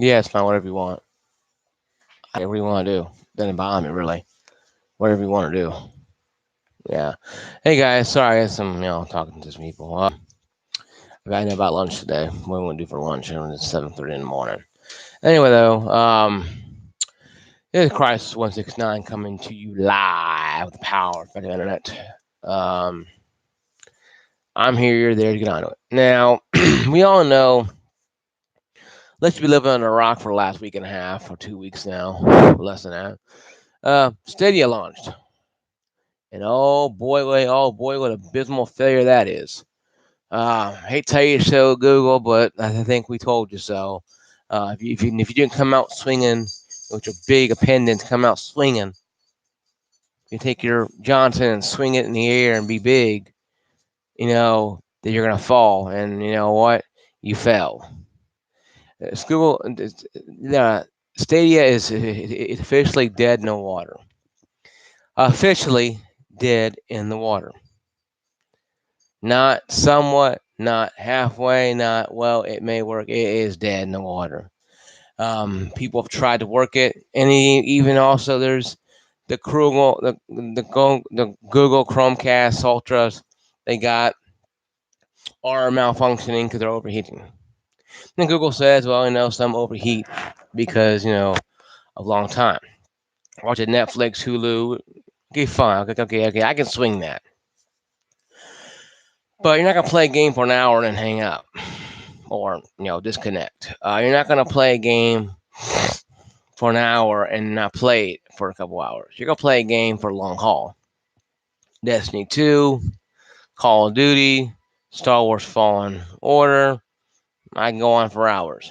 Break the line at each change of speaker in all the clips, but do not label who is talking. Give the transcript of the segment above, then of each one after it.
Yeah, it's fine. Whatever you want. Whatever you want to do. Doesn't bother me really. Whatever you want to do. Yeah. Hey guys, sorry I had some talking to some people. I know about lunch today. What we want to do for lunch? It's 7:30 in the morning. Anyway, though, this is Crisis 169 coming to you live with the power of the internet. Um, I'm here. You're there to get onto it. Now, we all know. Let's be living under a rock for the last week and a half or 2 weeks now, less than that. Stadia launched, and oh boy, what abysmal failure that is. Hate to tell you so, Google, but I think we told you so. If you didn't come out swinging with your big appendage, come out swinging. You take your Johnson and swing it in the air and be big. That you're gonna fall, and you know what? You fell. Google, Stadia is officially dead in the water. Officially dead in the water. Not somewhat, not halfway, not well. It may work. It is dead in the water. People have tried to work it, and even also there's the Google Chromecast Ultras. They got are malfunctioning because they're overheating. And Google says, well, some overheat because a long time. Watching Netflix, Hulu. Okay, fine. Okay. I can swing that. But you're not gonna play a game for an hour and then hang up or disconnect. You're not gonna play a game for an hour and not play it for a couple hours. You're gonna play a game for a long haul. Destiny 2, Call of Duty, Star Wars Fallen Order. I can go on for hours.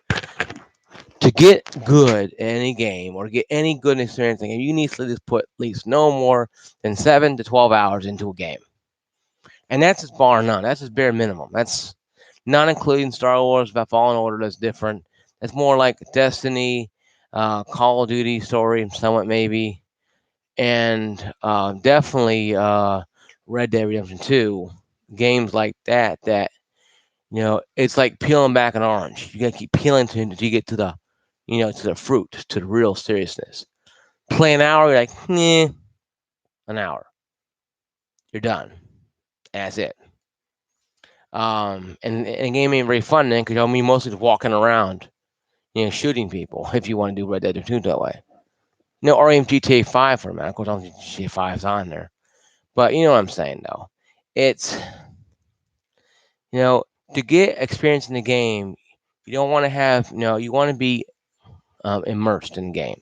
To get good at any game or get any good experience, you need to just put at least no more than 7 to 12 hours into a game. And that's just bar none. That's just bare minimum. That's not including Star Wars Fallen Order. That's different. That's more like Destiny, Call of Duty story, somewhat maybe, and definitely Red Dead Redemption 2. Games like that. It's like peeling back an orange. You gotta keep peeling until you get to the fruit, to the real seriousness. Play an hour, you're like, an hour. You're done. That's it. And the game ain't very fun then because you're mostly just walking around, shooting people if you want to do Red Dead 2 that way. Or even GTA 5 for a minute. Of course, I don't think GTA 5's on there. But you know what I'm saying, though. It's, to get experience in the game, you don't want to have, you want to be immersed in the game.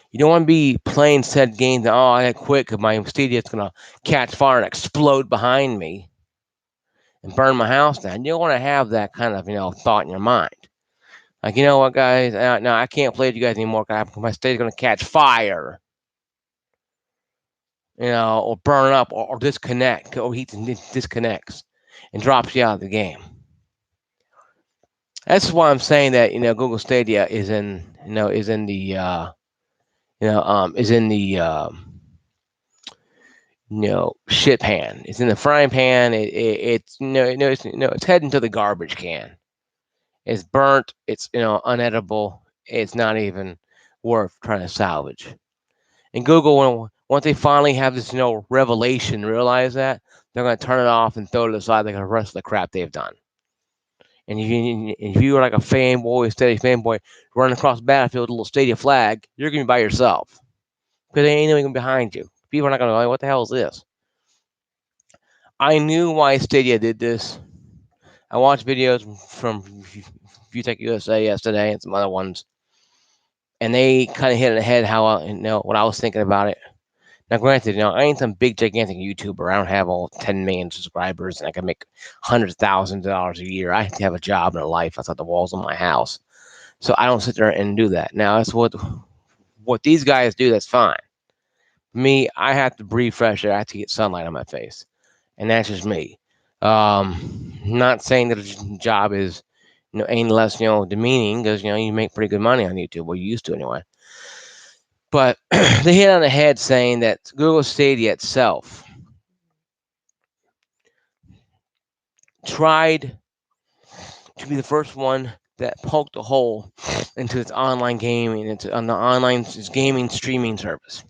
You don't want to be playing said games that, I got to quit because my Stadia's going to catch fire and explode behind me and burn my house down. You don't want to have that kind of, thought in your mind. Like, you know what, guys? No, I can't play with you guys anymore because my Stadia's going to catch fire, or burn up or disconnect, or he disconnects and drops you out of the game. That's why I'm saying that, Google Stadia is in, is in the, is in the, shit pan. It's in the frying pan. It's heading to the garbage can. It's burnt. It's unedible. It's not even worth trying to salvage. And Google, once they finally have this revelation, realize that they're going to turn it off and throw it aside like the rest of the crap they've done. And if you were like a fanboy, steady fanboy, running across the battlefield with a little Stadia flag, you're going to be by yourself because there ain't anyone behind you. People are not going to go, what the hell is this? I knew why Stadia did this. I watched videos from VTech USA yesterday and some other ones, and they kind of hit it ahead how what I was thinking about it. Now, granted, I ain't some big gigantic YouTuber. I don't have all 10 million subscribers, and I can make $100,000 a year. I have to have a job and a life outside the walls of my house, so I don't sit there and do that. Now, that's what these guys do. That's fine. Me, I have to breathe fresh air. I have to get sunlight on my face, and that's just me. Not saying that a job is, any less, demeaning because you make pretty good money on YouTube. Well, you used to anyway. But they hit on the head saying that Google Stadia itself tried to be the first one that poked a hole into its online gaming, into on the online gaming streaming service.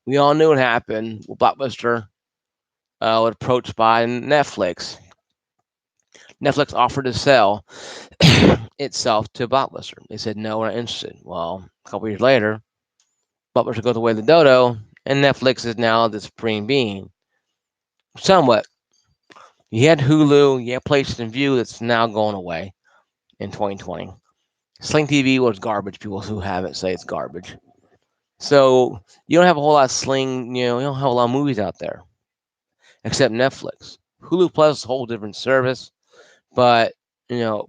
We all knew what happened. Blockbuster was approached by Netflix. Netflix offered to sell itself to Blockbuster. They said, no, we're not interested. Well, a couple years later, Blockbuster goes away the dodo, and Netflix is now the supreme being. Somewhat. You had Hulu, you had PlayStation View that's now going away in 2020. Sling TV was garbage. People who have it say it's garbage. So you don't have a whole lot of Sling, you don't have a lot of movies out there except Netflix. Hulu Plus is a whole different service, but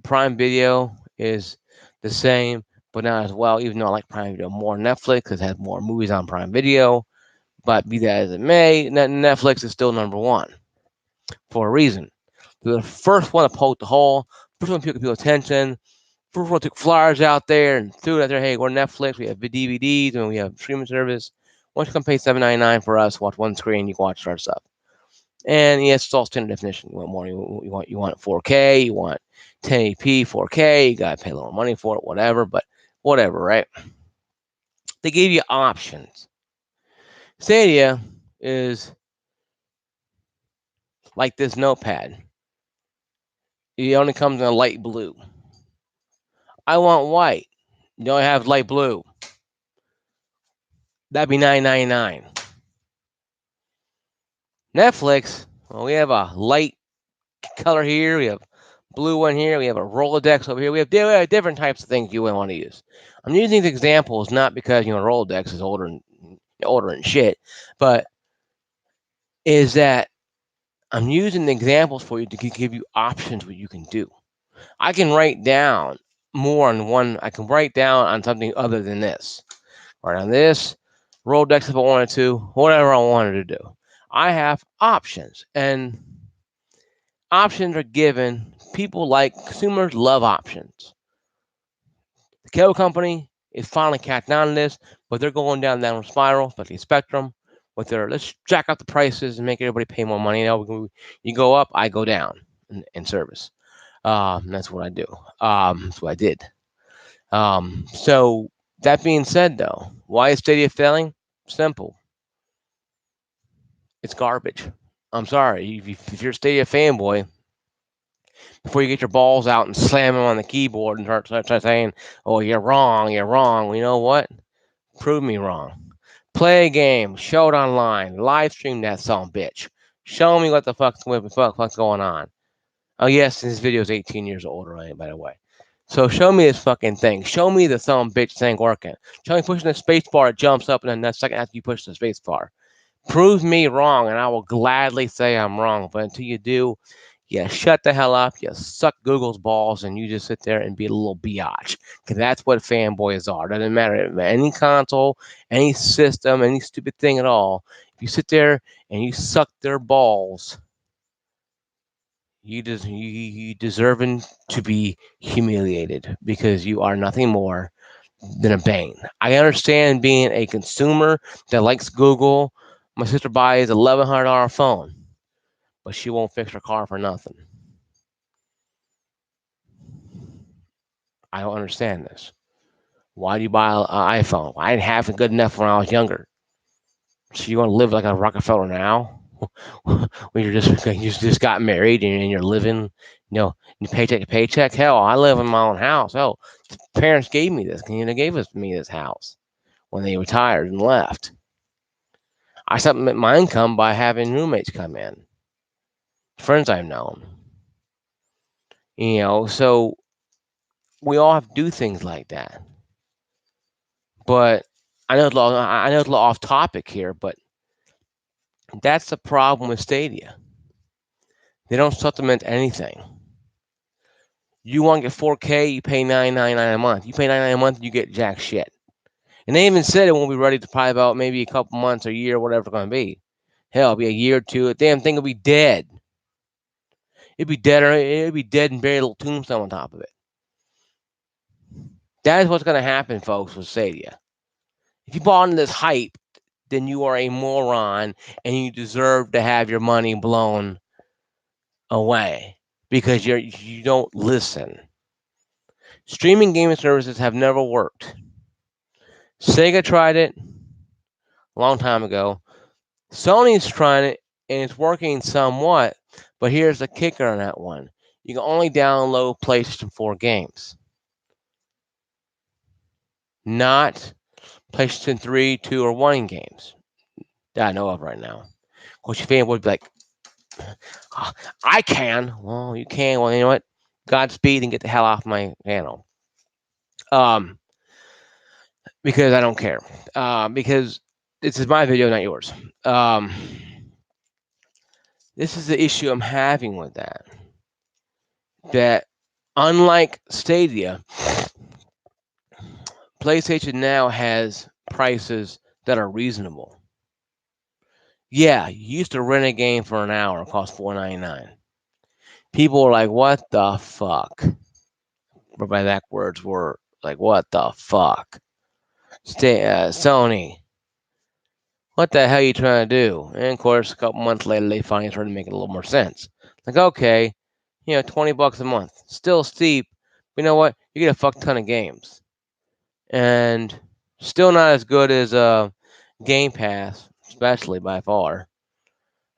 Prime Video is the same, but not as well. Even though I like Prime Video more than Netflix because it has more movies on Prime Video. But be that as it may, Netflix is still number one for a reason. They're the first one to poke the hole, first one to pick people's attention, first one took flyers out there and threw it out there. Hey, we're Netflix. We have DVDs and we have streaming service. Why don't you come pay $7.99 for us? Watch one screen. You can watch our stuff. And yes, it's all standard definition. You want more? You want 4K? You want 1080p 4K? You gotta pay a little money for it, whatever. But whatever, right? They gave you options. Stadia is like this notepad. It only comes in a light blue. I want white. You only have light blue. That'd be $9.99. Netflix, well, we have a light color here. We have blue one here. We have a Rolodex over here. We have different types of things you would want to use. I'm using these examples not because Rolodex is older and shit, but is that I'm using the examples for you to give you options what you can do. I can write down more on one. I can write down on something other than this. Write on this Rolodex if I wanted to, whatever I wanted to do. I have options, and options are given. People like consumers love options. The cable company is finally catching on to this, but they're going down that spiral, especially Spectrum, with their let's jack up the prices and make everybody pay more money. You go up, I go down in service. That's what I do. That's what I did. So that being said, though, why is Stadia failing? Simple. It's garbage. I'm sorry. If you're a Stadia fanboy, before you get your balls out and slam them on the keyboard and start saying, "Oh, you're wrong. You're wrong." Well, you know what? Prove me wrong. Play a game. Show it online. Live stream that son bitch. Show me what the fuck's going on. Oh yes, this video is 18 years old, right? By the way. So show me this fucking thing. Show me the son bitch thing working. Show me pushing the space bar, it jumps up, and then the second after you push the space bar. Prove me wrong, and I will gladly say I'm wrong. But until you do, you shut the hell up, you suck Google's balls, and you just sit there and be a little biatch. Because that's what fanboys are. Doesn't matter any console, any system, any stupid thing at all. If you sit there and you suck their balls, you deserving to be humiliated because you are nothing more than a bane. I understand being a consumer that likes Google. My sister buys $1,100 phone, but she won't fix her car for nothing. I don't understand this. Why do you buy an iPhone? I didn't have it good enough when I was younger. So you want to live like a Rockefeller now? when you just got married and you're living, paycheck to paycheck. Hell, I live in my own house. Hell, parents gave me this. They gave me this house when they retired and left. I supplement my income by having roommates come in, friends I've known. So we all have to do things like that. But I know it's a little off topic here, but that's the problem with Stadia. They don't supplement anything. You want to get 4K, you pay $9.99 a month. You pay $9.99 a month, you get jack shit. And they even said it won't be ready to probably about maybe a couple months or a year, whatever it's going to be. Hell, it'll be a year or two. The damn thing will be dead. It'd be dead, or it'd be dead and bury a little tombstone on top of it. That is what's going to happen, folks, with Stadia. If you bought into this hype, then you are a moron and you deserve to have your money blown away because you don't listen. Streaming gaming services have never worked. Sega tried it a long time ago. Sony's trying it and it's working somewhat, but here's the kicker on that one. You can only download PlayStation 4 games, not PlayStation 3, 2, or 1 games that I know of right now. Of course, your fan would be like, "Ah, I can." Well, you can. Well, you know what? Godspeed and get the hell off my channel. Um, because I don't care. Because this is my video, not yours. Um, this is the issue I'm having with that. That unlike Stadia, PlayStation Now has prices that are reasonable. Yeah, you used to rent a game for an hour, it cost $4.99. People were like, "What the fuck?" But my exact words were like, "What the fuck?" Sony, what the hell are you trying to do? And of course, a couple months later, they finally started making a little more sense. Like, okay, $20 a month, still steep. But you know what? You get a fuck ton of games, and still not as good as Game Pass, especially by far.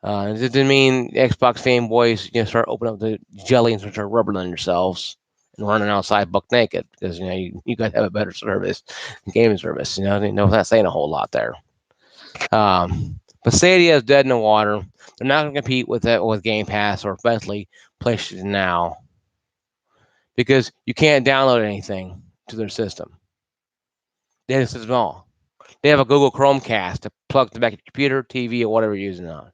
It didn't mean Xbox fanboys start opening up the jelly and start rubbing on yourselves and running outside buck naked because you got to have a better service, gaming service. Not saying a whole lot there. But Stadia is dead in the water. They're not going to compete with Game Pass or especially PlayStation Now because you can't download anything to their system. They have a system all. They have a Google Chromecast to plug to the back of your computer, TV, or whatever you're using it on.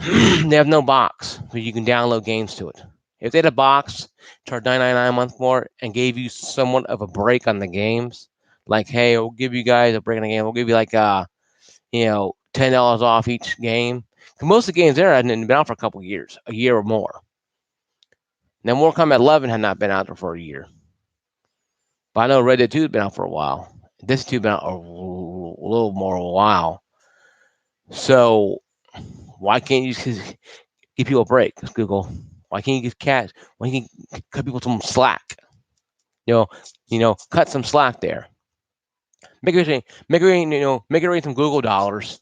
They have no box where you can download games to it. If they had a box, charge $9.99 a month more, and gave you somewhat of a break on the games, like, hey, we'll give you guys a break on the game. We'll give you like $10 off each game. Most of the games there hadn't been out for a couple of years, a year or more. Now, Mortal Kombat 11 had not been out there for a year, but I know Red Dead 2 has been out for a while. This 2 has been out a little more a while. So why can't you just give people a break? Google. Why can't you give cats? Why can't you cut people some slack? Cut some slack there. Make it rain some Google dollars,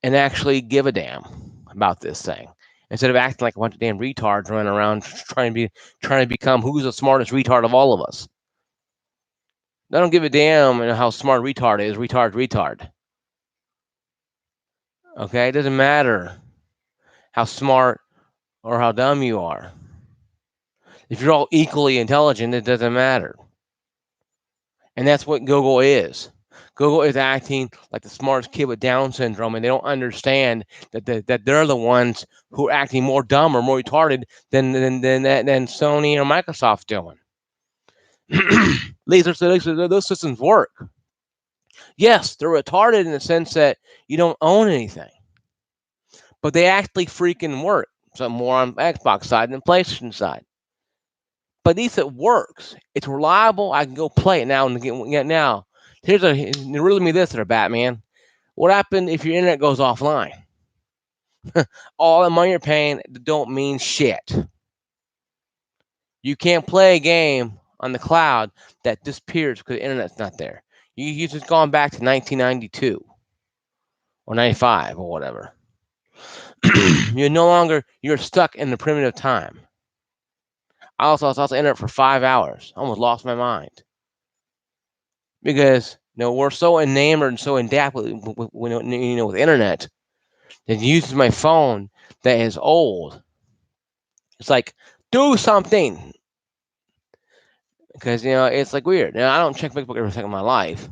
and actually give a damn about this thing instead of acting like a bunch of damn retards running around trying to become who's the smartest retard of all of us. I don't give a damn how smart retard is. Retard. Okay, it doesn't matter how smart or how dumb you are. If you're all equally intelligent, it doesn't matter. And that's what Google is. Google is acting like the smartest kid with Down syndrome, and they don't understand that they're the ones who are acting more dumb or more retarded than Sony or Microsoft doing. Those systems work. Yes, they're retarded in the sense that you don't own anything, but they actually freaking work. So more on Xbox side than PlayStation side. But at least it works. It's reliable. I can go play it now and get now. Riddle me this there, Batman. What happened if your internet goes offline? All the money you're paying don't mean shit. You can't play a game on the cloud that disappears because the internet's not there. You just gone back to 1992 or 95 or whatever. You're stuck in the primitive time. I was internet for 5 hours. I almost lost my mind. Because we're so enamored and so enamored with internet that uses my phone that is old. It's like, do something. Because it's like weird. Now I don't check Facebook every second of my life.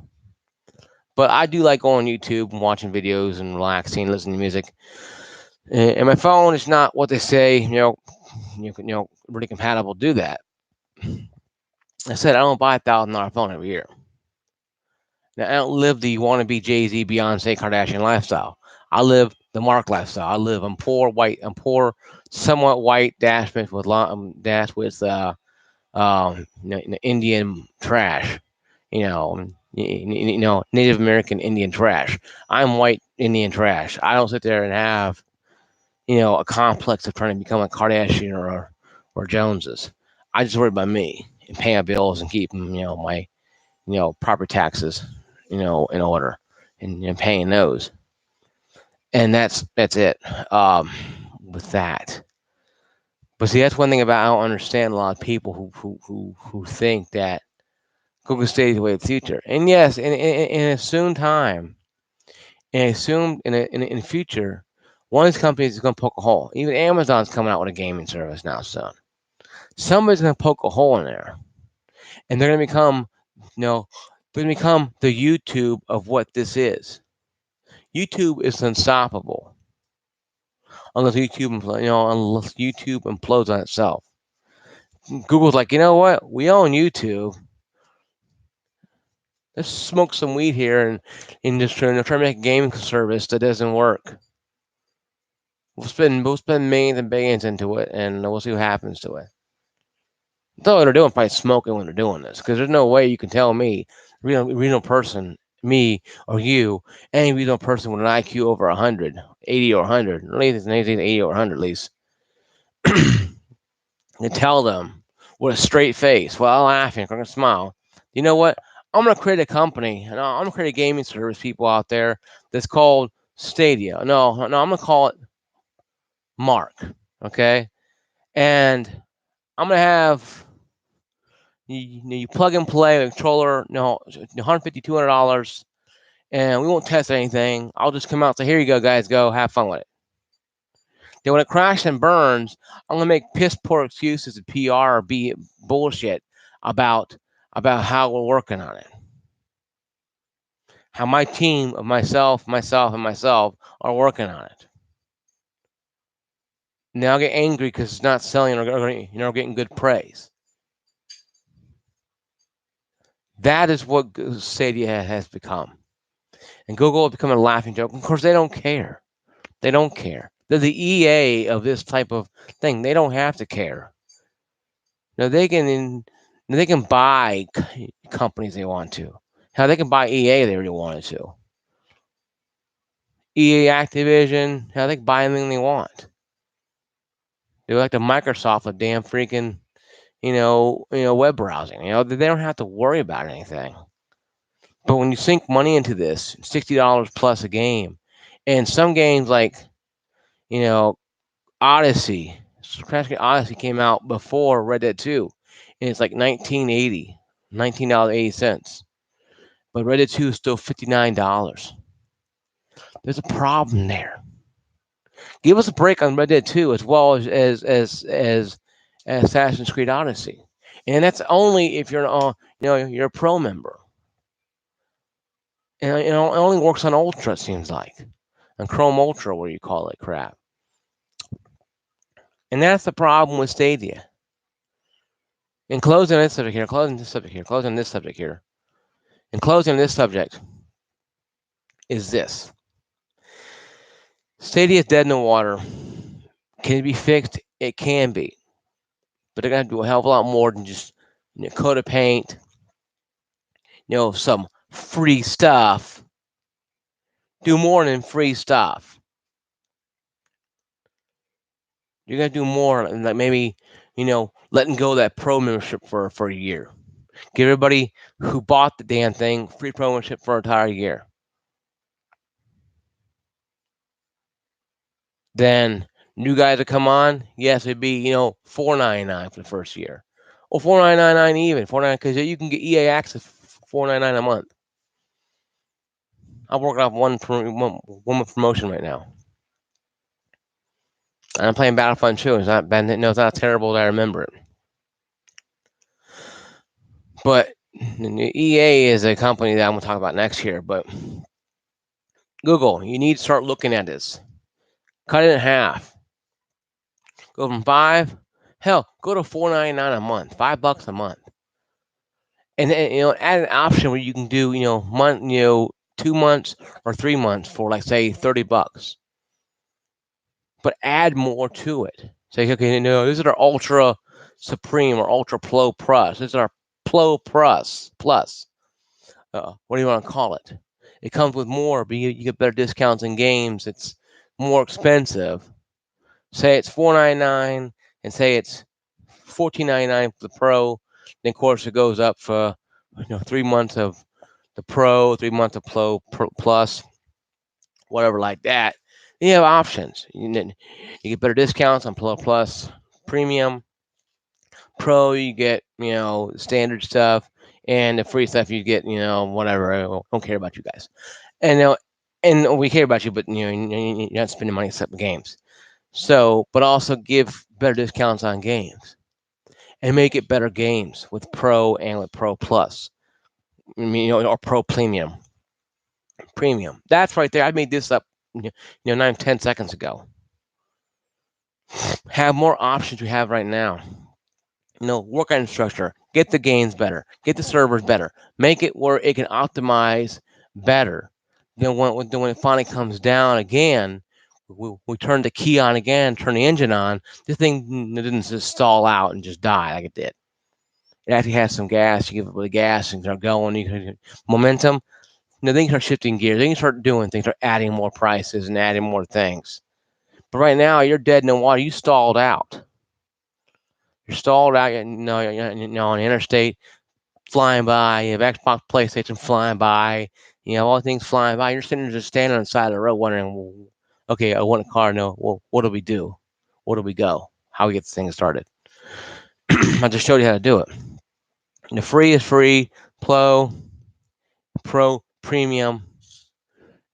But I do like going on YouTube and watching videos and relaxing, listening to music. And my phone is not what they say, really compatible to do that. I said I don't buy $1,000 phone every year. Now, I don't live the wannabe Jay-Z, Beyonce, Kardashian lifestyle. I live the Mark lifestyle. I'm poor, white. I'm poor, somewhat white, dash with Indian trash. Native American Indian trash. I'm white Indian trash. I don't sit there and have a complex of trying to become a Kardashian or Joneses. I just worry about me. and pay my bills and keep my proper taxes in order, and paying those, and that's it. Um, with that, but see, that's one thing about I don't understand a lot of people who think that Google Stadia is the way of the future. And yes, in a soon time, and assumed in the future, one of these companies is going to poke a hole. Even Amazon's coming out with a gaming service now soon. Somebody's going to poke a hole in there, and they're going to become, they're going to become the YouTube of what this is. YouTube is unstoppable unless unless YouTube implodes on itself. Google's like, you know what? We own YouTube. Let's smoke some weed here and just try to make a gaming service that doesn't work. We'll spend millions and billions into it, and we'll see what happens to it. That's all they're doing, probably smoking when they're doing this, because there's no way you can tell me, real person, me or you, any real person with an IQ over 100, 80 or 100, at least 80 or 100 at least, and tell them with a straight face, while laughing, I'm going to smile. You know what? I'm going to create a company, and I'm going to create a gaming service, people out there, that's called Stadia. No, I'm going to call it Mark, okay? And I'm going to have you plug and play a controller, $150, $200, and we won't test anything. I'll just come out and say, here you go, guys, go have fun with it. Then when it crashes and burns, I'm gonna make piss poor excuses and PR or be bullshit about how we're working on it. How my team of myself are working on it. Now I get angry because it's not selling or getting good praise. That is what Stadia has become. And Google has become a laughing joke. Of course, they don't care. They don't care. They're the EA of this type of thing. They don't have to care. Now they can buy companies they want to. How they can buy EA if they really wanted to. EA Activision, how they can buy anything they want. They're like the Microsoft of damn freaking, web browsing. They don't have to worry about anything. But when you sink money into this, $60 plus a game, and some games like, Odyssey, Crash Bandicoot Odyssey came out before Red Dead 2, and it's like $19.80. But Red Dead 2 is still $59. There's a problem there. Give us a break on Red Dead 2 as well as Assassin's Creed Odyssey, and that's only if you're a pro member. And it only works on Ultra, it seems like, on Chrome Ultra, where you call it crap. And that's the problem with Stadia. In closing this subject here, closing this subject is this. Stadia is dead in the water. Can it be fixed? It can be. But they're going to do a hell of a lot more than just coat of paint, some free stuff. Do more than free stuff. You're going to do more than like maybe, letting go of that pro membership for a year. Give everybody who bought the damn thing free pro membership for an entire year. Then new guys that come on, yes, it'd be $4.99 for the first year, or $4.99 even $4.99 because you can get EA access $4.99 a month. I'm working off one promotion right now, and I'm playing Battlefront 2. It's not bad. No, it's not terrible that I remember it. But EA is a company that I'm going to talk about next year. But Google, you need to start looking at this. Cut it in half. Go from $5, hell, go to $4.99 a month, $5 a month, and then add an option where you can do 2 months or 3 months for like say $30, but add more to it. Say, okay, this is our Ultra Supreme or Ultra Pro Plus. This is our Pro Plus. What do you want to call it? It comes with more, but you get better discounts in games. It's more expensive. Say it's $4.99 and say it's $14.99 for the Pro. Then of course it goes up for 3 months of the Pro, 3 months of Plus, whatever like that. Then you have options. You get better discounts on Plus, Premium, Pro. You get standard stuff, and the free stuff you get whatever. I don't care about you guys, and we care about you, but you're not spending money except for games. So, but also give better discounts on games and make it better games with Pro and with Pro Plus. I mean, or Pro Premium. That's right there. I made this up, 9, 10 seconds ago. Have more options you have right now. Work on infrastructure, get the gains better, get the servers better, make it where it can optimize better. When it finally comes down again, we turn the key on again, turn the engine on. This thing didn't just stall out and just die like it did. It actually has some gas. You give it the gas and start going. You can momentum. They can start shifting gears. They can start doing things, start adding more prices and adding more things. But right now, you're dead in the water. You stalled out. You're stalled out. On the interstate, flying by. You have Xbox, PlayStation flying by. All things flying by. You're sitting there just standing on the side of the road wondering, well, okay, I want a car. No, well, what do we do? Where do we go? How we get this thing started? I just showed you how to do it. The free is free. Pro, Premium.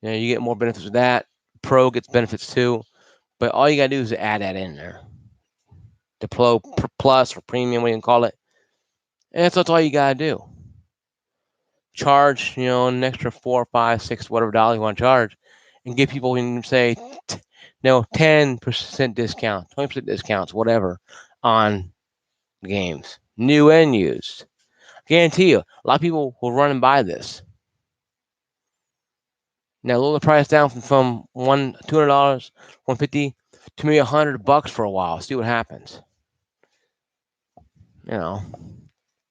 You get more benefits with that. Pro gets benefits too. But all you got to do is add that in there. The Plus or Premium, what you can call it. And that's all you got to do. Charge, an extra 4, 5, 6, whatever dollars you want to charge, and give people, say, 10% discount, 20% discounts, whatever, on games, new and used. I guarantee you, a lot of people will run and buy this. Now lower the price down from $200, $150 to maybe $100 for a while. See what happens.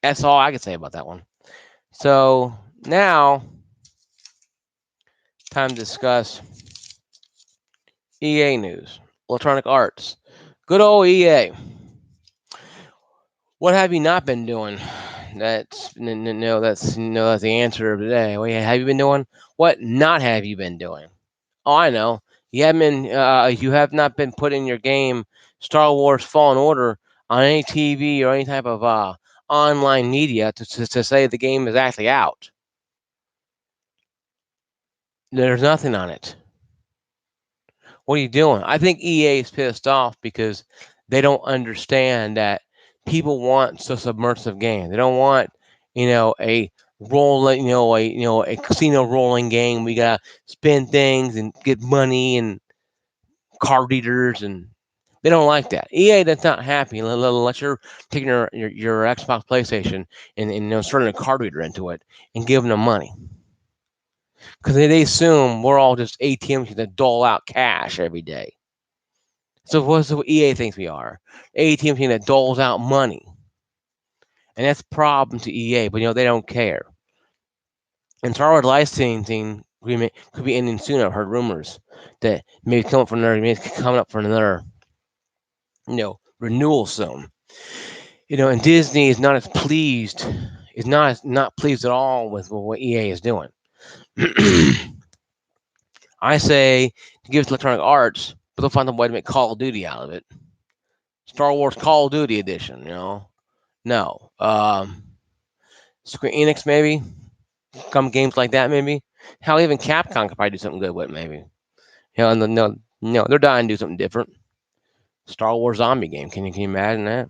That's all I can say about that one. So now, time to discuss EA news, Electronic Arts, good old EA. What have you not been doing? That's the answer of today. What have you been doing? What not have you been doing? Oh, I know. You have not been putting your game Star Wars Fallen Order on any TV or any type of online media to say the game is actually out. There's nothing on it. What are you doing? I think EA is pissed off because they don't understand that people want a submersive game. They don't want, a rolling, a casino rolling game. We gotta spend things and get money and card readers, and they don't like that. EA that's not happy unless you're taking your Xbox, PlayStation, and inserting a card reader into it and giving them money. Because they assume we're all just ATMs that dole out cash every day. So what's what EA thinks we are? ATM machine that doles out money. And that's a problem to EA, but they don't care. And Star Wars licensing agreement could be ending soon. I've heard rumors that maybe coming up for another renewal soon. And Disney is not as pleased, is not pleased at all with what EA is doing. I say to give it to Electronic Arts, but they'll find a way to make Call of Duty out of it. Star Wars Call of Duty edition, No. Square Enix maybe. Some games like that maybe. Hell, even Capcom could probably do something good with it, maybe. No, they're dying to do something different. Star Wars zombie game. Can you imagine that?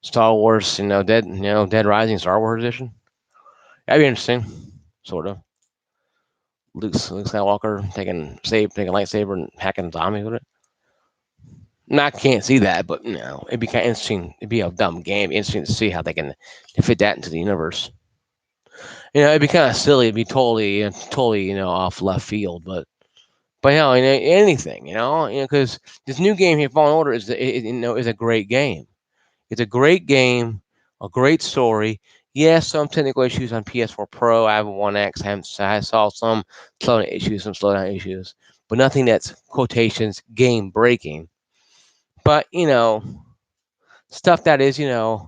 Star Wars, Dead Rising Star Wars edition. That'd be interesting, sort of. Luke Skywalker taking a lightsaber and hacking zombies with it. No, I can't see that, but it'd be kind of interesting. It'd be a dumb game. Interesting to see how they can fit that into the universe. It'd be kind of silly. It'd be totally, off left field. But anything, because this new game here, Fallen Order, is a great game. It's a great game, a great story. Yes, some technical issues on PS4 Pro. I have a One X. I saw some slowdown issues, but nothing that's quotations game breaking. But Stuff that is,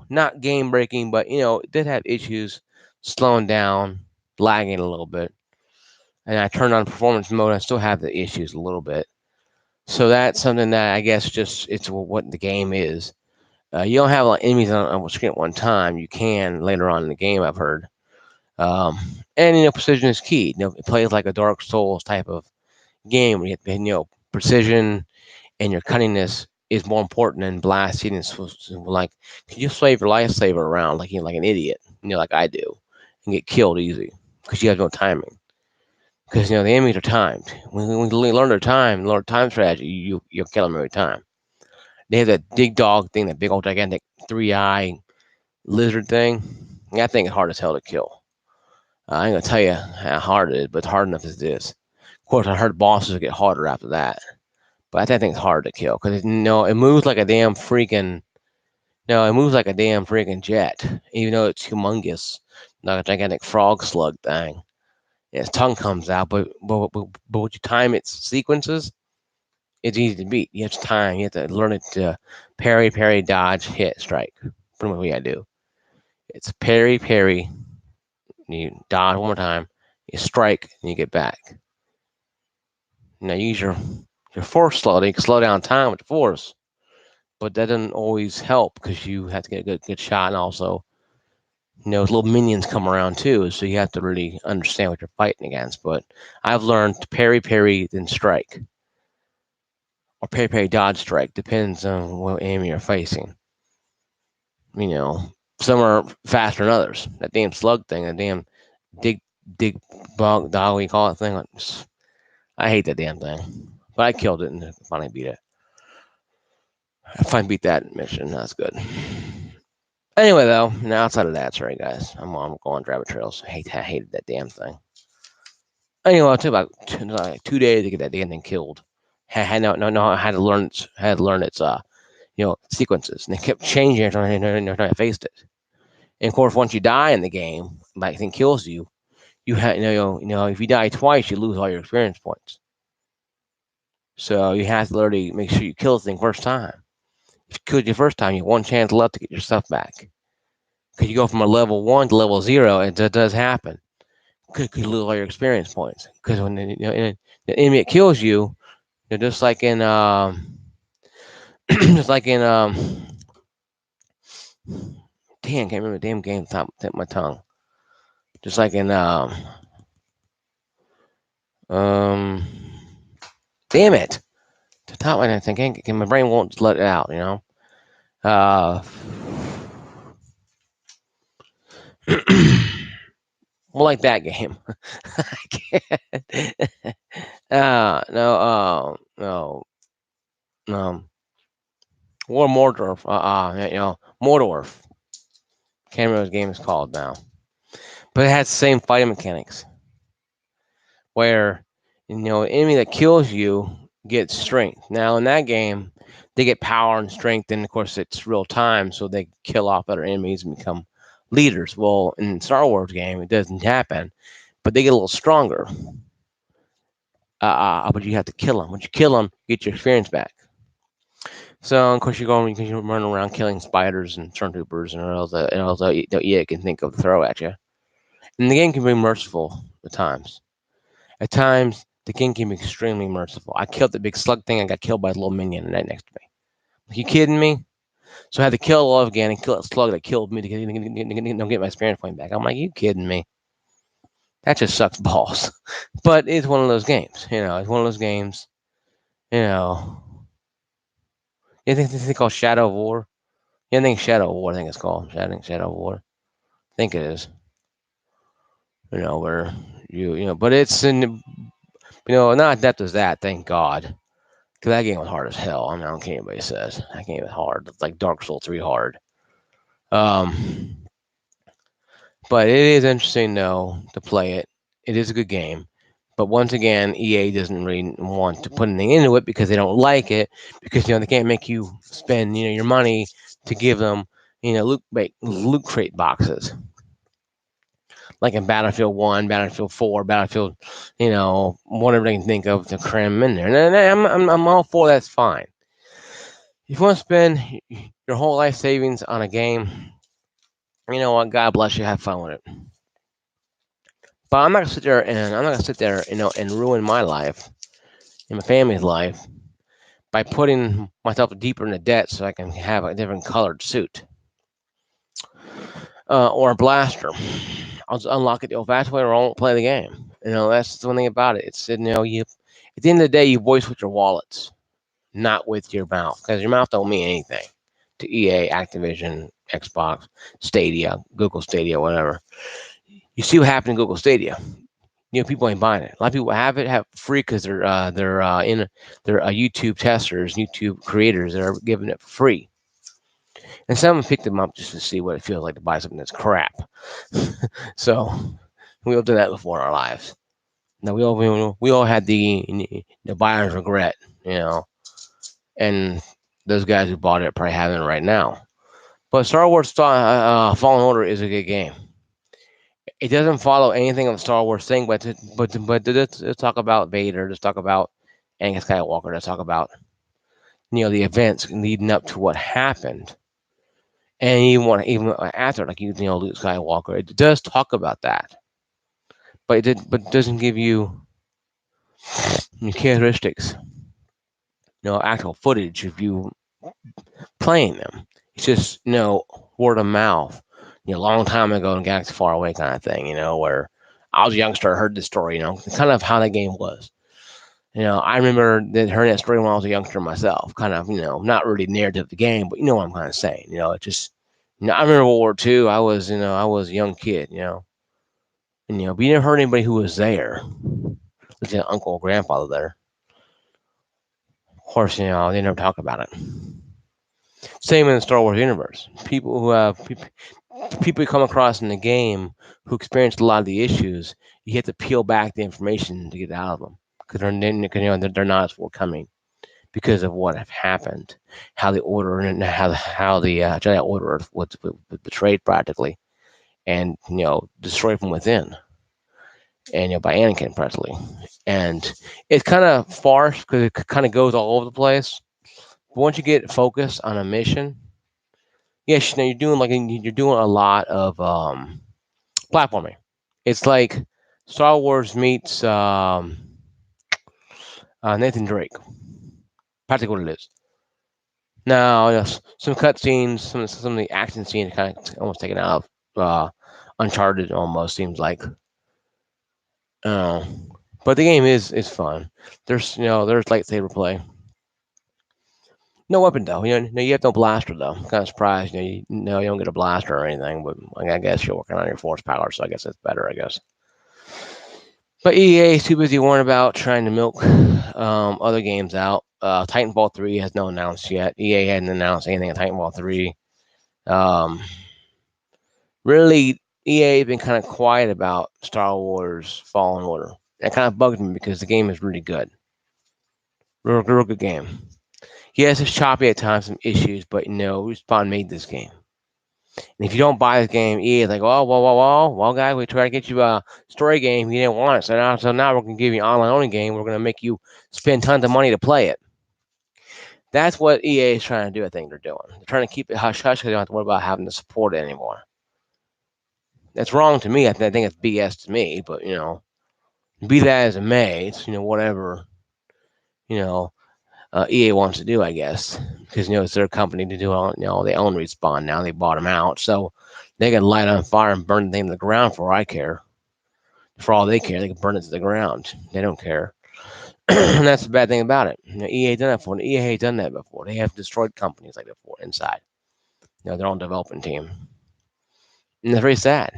not game breaking, but it did have issues slowing down, lagging a little bit. And I turned on performance mode, I still have the issues a little bit. So that's something that I guess just it's what the game is. You don't have a lot of enemies on screen at one time. You can later on in the game, I've heard. Um, and precision is key. It plays like a Dark Souls type of game where you have to, precision and your cunningness is more important than blasting and like you slave your lifesaver around like an idiot, like I do, and get killed easy because you have no timing. Because the enemies are timed. When you learn their learn time strategy, you'll kill them every time. They have that big dog thing, that big old gigantic 3-eye lizard thing. That thing is hard as hell to kill. I ain't gonna tell you how hard it is, but it's hard enough as it is. Of course, I heard bosses get harder after that, but that thing's hard to kill because it moves like a damn freaking no, it moves like a damn freaking jet, even though it's humongous, like a gigantic frog slug thing. Its tongue comes out, but when you time its sequences, it's easy to beat. You have to time. You have to learn it to parry, parry, dodge, hit, strike. Pretty much what you gotta do. It's parry, parry. You dodge one more time. You strike, and you get back. Now use your force slow. You can slow down time with the force, but that doesn't always help because you have to get a good shot, and also little minions come around too, so you have to really understand what you're fighting against. But I've learned to parry, parry, then strike, or parry, parry, dodge, strike. Depends on what enemy you're facing. You know, some are faster than others. That damn slug thing, that damn dig dig bug dog we call it thing. I hate that damn thing. But I killed it and finally beat it. I finally beat that mission. That's good. Anyway, though, now outside of that, sorry guys, I'm going rabbit trails. I hated that damn thing. Anyway, it took about like 2 days to get that damn thing killed. I had to learn its sequences, and they kept changing it until I faced it. And of course, once you die in the game, like thing kills you, you have if you die twice, you lose all your experience points. So you have to literally make sure you kill the thing first time. If you killed your first time, you have one chance left to get your stuff back. Because you go from a level 1 to level 0, and that does happen. Could lose all your experience points. Because when the enemy that kills you, just like in just like in damn, can't remember the damn game tip my tongue. Just like in um damn it. The top one I think my brain won't just let it out, Uh more like that game. I can't. No, um, War Mordorf. Mordorf. Can't remember what the game is called now, but it has the same fighting mechanics where the enemy that kills you gets strength. Now in that game, they get power and strength, and of course it's real time, so they kill off other enemies and become leaders. Well, in Star Wars game, it doesn't happen, but they get a little stronger. But you have to kill them. Once you kill them, you get your experience back. So of course you can run around killing spiders and stormtroopers and all that you can think of to throw at you. And the game can be merciful at times. At times, the game can be extremely merciful. I killed the big slug thing. I got killed by a little minion right next to me. Are you kidding me? So I had to kill it off again and kill that slug that killed me to get my experience point back. I'm like, you kidding me? That just sucks balls. But it's one of those games. It's one of those games. You know, you think this thing called Shadow of War? Yeah, I think Shadow of War. I think it's called Shadow of War. I think it is. Where but it's in not depth as that. Thank God, because that game was hard as hell. I mean, I don't care what anybody says. That game was hard. It's like Dark Souls 3 hard. Um, but it is interesting though to play it. It is a good game. But once again, EA doesn't really want to put anything into it because they don't like it. Because they can't make you spend your money to give them loot crate boxes like in Battlefield 1, Battlefield 4, Battlefield, whatever they can think of to cram in there. And I'm all for that's fine. If you want to spend your your whole life savings on a game, you know what? God bless you. Have fun with it. But I'm not gonna sit there, and ruin my life and my family's life by putting myself deeper into debt so I can have a different colored suit or a blaster. I'll just unlock it the old-fashioned way, or I won't play the game. That's the one thing about it. It's you at the end of the day, you voice with your wallets, not with your mouth, because your mouth don't mean anything to EA, Activision, Xbox, Stadia, Google Stadia, whatever. You see what happened in Google Stadia. People ain't buying it. A lot of people have free because they're YouTube testers, YouTube creators that are giving it for free, and some of them pick them up just to see what it feels like to buy something that's crap. So we all done that before in our lives. Now we all had the buyer's regret, you know, and those guys who bought it probably having it right now. But Star Wars Fallen Order is a good game. It doesn't follow anything of the Star Wars thing, but let's talk about Vader. Let's talk about Anakin Skywalker. Let's talk about the events leading up to what happened, and even after, like Luke Skywalker. It does talk about that, but it doesn't give you the characteristics, actual footage of you playing them. It's just word of mouth. A long time ago in Galaxy Far Away kind of thing. Where I was a youngster, heard this story. Kind of how that game was. I remember hearing that story when I was a youngster myself. Kind of, not really narrative of the game, but you know what I'm kind of saying. It just, I remember World War II. I was a young kid. But you never heard anybody who was there. Like an uncle or grandfather there. Of course, they never talk about it. Same in the Star Wars universe. People you come across in the game who experienced a lot of the issues, you have to peel back the information to get out of them because they're not as forthcoming because of what have happened, how the order and how the Jedi Order was betrayed practically, and destroyed from within, and by Anakin practically, and it's kind of farce because it kind of goes all over the place. But once you get focused on a mission, yes, you're doing a lot of platforming. It's like Star Wars meets Nathan Drake. Practically what it is. Now, some cutscenes, some of the action scenes, kind of almost taken out of Uncharted. Almost seems like, uh, but the game is fun. There's lightsaber play. No weapon though. You have no blaster though. I'm kind of surprised. You don't get a blaster or anything. But I guess you're working on your force power, so I guess that's better. I guess. But EA is too busy worrying about trying to milk other games out. Titanfall 3 has no announced yet. EA hadn't announced anything on Titanfall 3. Um, really, EA has been kind of quiet about Star Wars Fallen Order. That kind of bugged me because the game is really good. Real good game. Yes, it's choppy at times, some issues, but Respawn made this game. And if you don't buy this game, EA is like, oh, well, guys, we try to get you a story game. You didn't want it. So now we're going to give you an online only game. We're going to make you spend tons of money to play it. That's what EA is trying to do, I think they're doing. They're trying to keep it hush hush because they don't have to worry about having to support it anymore. That's wrong to me. I think it's BS to me, but, be that as it may, it's, whatever, you know, EA wants to do, I guess, because it's their company to do all. They own Respawn now. They bought them out, so they can light on fire and burn the thing to the ground. For all I care, for all they care, they can burn it to the ground. They don't care, and that's the bad thing about it. EA done that before. EA done that before. They have destroyed companies like that before inside. Their own development team, and it's very sad.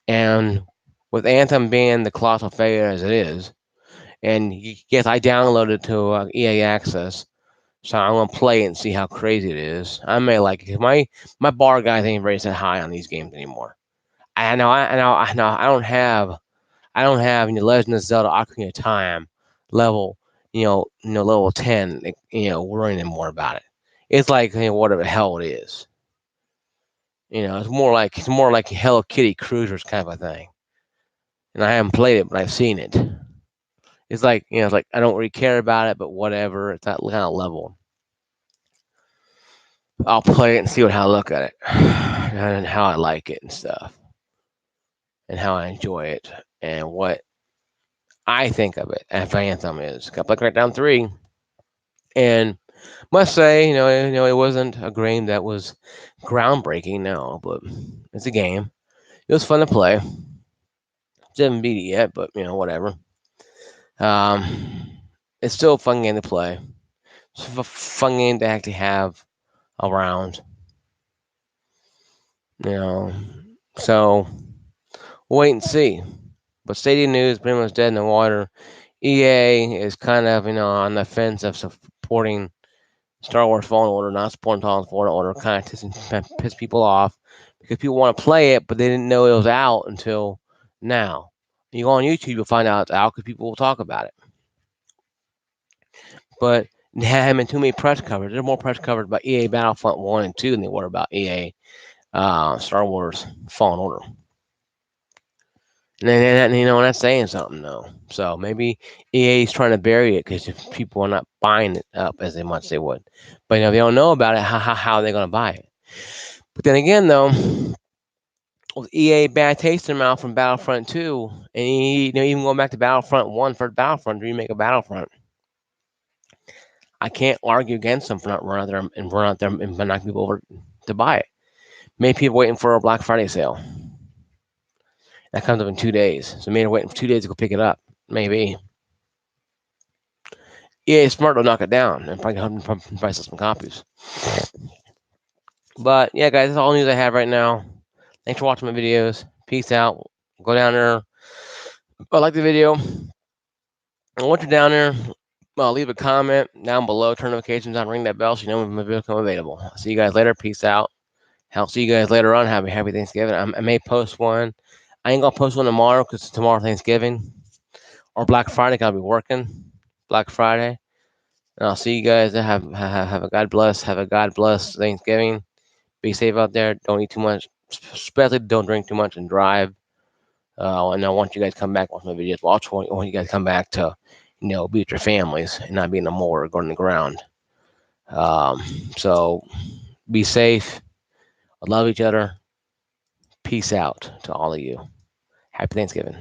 And with Anthem being the colossal failure as it is, and yes, I downloaded to EA Access. So I'm gonna play it and see how crazy it is. I may like it. My bar guys ain't very that high on these games anymore. I don't have Legend of Zelda Ocarina of Time level level 10 worrying more about it. It's like whatever the hell it is. It's more like Hello Kitty Cruisers kind of a thing. And I haven't played it, but I've seen it. It's like I don't really care about it, but whatever. It's that kind of level. I'll play it and see how I look at it, and how I like it and stuff, and how I enjoy it, and what I think of it. If Anthem is, got Black Down 3, and must say, it wasn't a game that was groundbreaking, no, but it's a game. It was fun to play. Just haven't beat it yet, but whatever. It's still a fun game to play. It's a fun game to actually have around. You know, so we'll wait and see. But Stadia News pretty much dead in the water. EA is kind of on the fence of supporting Star Wars Fallen Order, not supporting Fallen Order, kind of piss people off because people want to play it, but they didn't know it was out until now. You go on YouTube, you'll find out it's out because people will talk about it. But there haven't been too many press coverage. There's more press coverage about EA Battlefront 1 and 2 than they were about EA Star Wars Fallen Order. And that's saying something, though. So maybe EA is trying to bury it because people are not buying it up as much they would. But they don't know about it, how are they going to buy it? But then again, though, with EA bad taste in their mouth from Battlefront 2, and even going back to Battlefront 1 for Battlefront, remake of Battlefront, I can't argue against them for not running out there and knocking people over to buy it. Maybe people waiting for a Black Friday sale. That comes up in 2 days. So maybe they're waiting for 2 days to go pick it up. Maybe. EA is smart to knock it down and probably sell some copies. But yeah, guys, that's all the news I have right now. Thanks for watching my videos. Peace out. Go down there. Like the video. And once you're down there, leave a comment down below. Turn notifications on. Ring that bell so you know when my videos come available. I'll see you guys later. Peace out. I'll see you guys later on. Have a happy Thanksgiving. I may post one. I ain't gonna post one tomorrow because it's tomorrow Thanksgiving or Black Friday. I'll be working Black Friday. And I'll see you guys. Have a God bless. Have a God bless Thanksgiving. Be safe out there. Don't eat too much. Especially don't drink too much and drive. And I want you guys to come back, watch my videos. I want you guys to come back to, be with your families and not be in the morgue or on the ground. So be safe. Love each other. Peace out to all of you. Happy Thanksgiving.